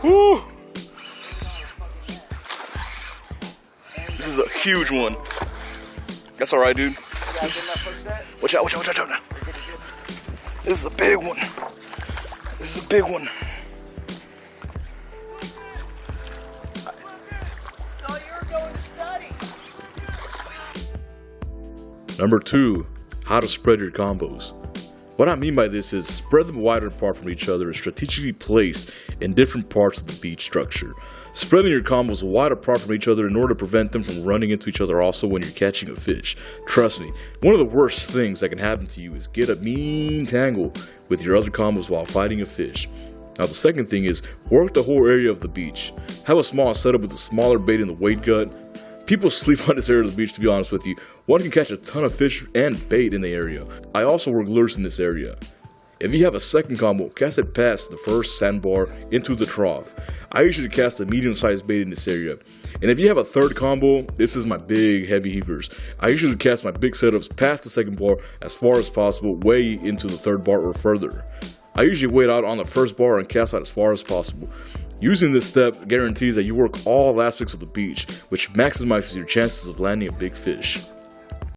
Woo! This is a huge one. That's alright, dude. Watch out, watch out, watch out, watch out. This is a big one. This is a big one. Number 2, how to spread your combos. What I mean by this is spread them wider apart from each other and strategically placed in different parts of the beach structure. Spreading your combos wide apart from each other in order to prevent them from running into each other also when you're catching a fish. Trust me, one of the worst things that can happen to you is get a mean tangle with your other combos while fighting a fish. Now the second thing is work the whole area of the beach. Have a small setup with a smaller bait in the weight gut. People sleep on this area of the beach, to be honest with you. One can catch a ton of fish and bait in the area. I also work lures in this area. If you have a second combo, cast it past the first sandbar into the trough. I usually cast a medium-sized bait in this area. And if you have a third combo, this is my big heavy heavers. I usually cast my big setups past the second bar as far as possible, way into the third bar or further. I usually wait out on the first bar and cast out as far as possible. Using this step guarantees that you work all aspects of the beach, which maximizes your chances of landing a big fish.